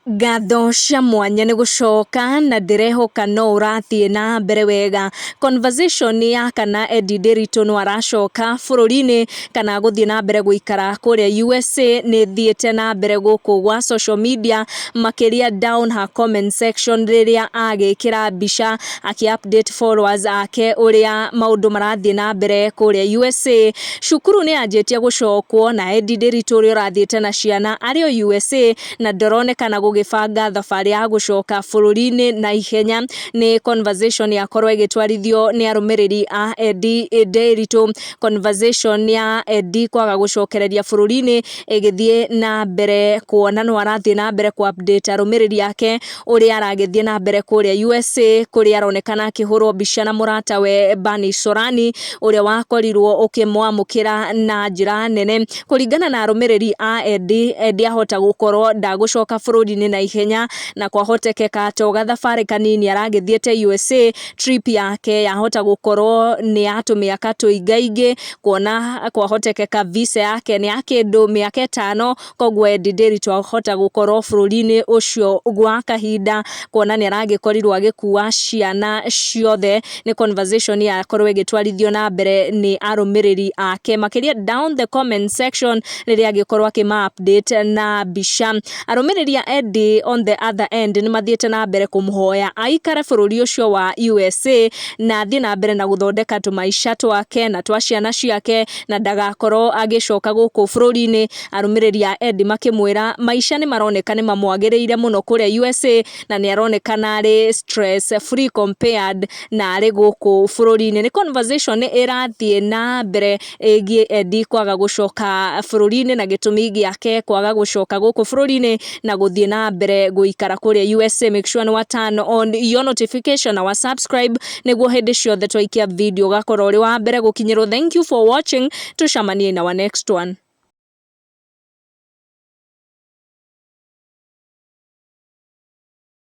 Ngatho cia mwanya nĩ gũcoka na ndĩrehoka no ũrathiĩ na mbere wega. Conversation ya kana Edday no aracoka bũrũri-inĩ kana gũthiĩ na mbere gũikara kũrĩa USA nĩ thiĩte na mbere gũkũ gwa social media, makĩria down her comment section rĩrĩa agĩkĩra mbica akĩ-update followers ake ũrĩa maũndũ marathiĩ na mbere kũrĩa USA. Cukuru nĩ yanjĩtie gũcokwo na Edday ũrĩa ũrathiĩte na ciana arĩ o USA na ndĩronekana gũgĩbanga thabarĩ ya gũcoka bũrũri-inĩ na ihenya. Nĩ conversation yakorwo ĩgĩtwarithio nĩ arũmĩrĩri a Edday. Conversation ya Edday kwaga gũcokereria bũrũri-inĩ ĩgĩthiĩ na mbere kuona no arathiĩ na mbere ku update arũmĩrĩri ake ũrĩa aragĩthiĩ na mbere kũrĩa USA, kũrĩa aronekana akĩhũrwo mbica na mũratawe Bani Sorani ũrĩa wakorirwo ũkĩmwamũkĩra na njĩra nene. Kũringana na arũmĩrĩri a Edday ahota gũkorwo ndagũcoka bũrũri-inĩ na ihenya na kwahotekeka to gathabarĩ kanini aragĩthiĩte USA, trip yake yahota gũkorwo nĩ ya tũmĩaka tũingaingĩ, kuona kwahotekeka visa yake nĩ ya kĩndũ mĩaka 5, koguo Edday ahota gũkorwo bũrũri-inĩ ũcio gwa kahinda, kuona nĩ aragĩkorirwo agĩkua ciana ciothe. Nĩ conversation yakorwo ĩgĩtwarithio na mbere nĩ arũmĩrĩri ake, makĩria down the comment section rĩrĩa agĩkorwo akĩma-update na mbica. Arũmĩrĩri a Edday on the other end nĩ mathiĩte na mbere kũmũhoya aikare bũrũri ũcio wa USA na athiĩ na mbere na gũthondeka tũmaica twake na twa ciana ciake na ndagakorwo agĩcoka gũkũ bũrũri-inĩ. Arũmĩrĩri a Edday makĩmwĩra maica nĩ maroneka nĩ mamwagĩrĩire mũno kũrĩa USA na nĩ aronekana arĩ stress free compared na arĩ gũkũ bũrũri-inĩ. Nĩ conversation ĩrathiĩ na mbere ĩgiĩ Edday kwaga gũcoka bũrũri-inĩ na gĩtũmi gĩake kwaga gũcoka gũkũ bũrũri-inĩ na gũthiĩ na mbere gũikara kũrĩa USA. Make sure nĩ wa turn on your notification na wa subscribe nĩguo hĩndĩ ciothe twaikia video ũgakorwo ũrĩ wa mbere gũkinyĩrwo. Thank you for watching. Tucemanie in our next one.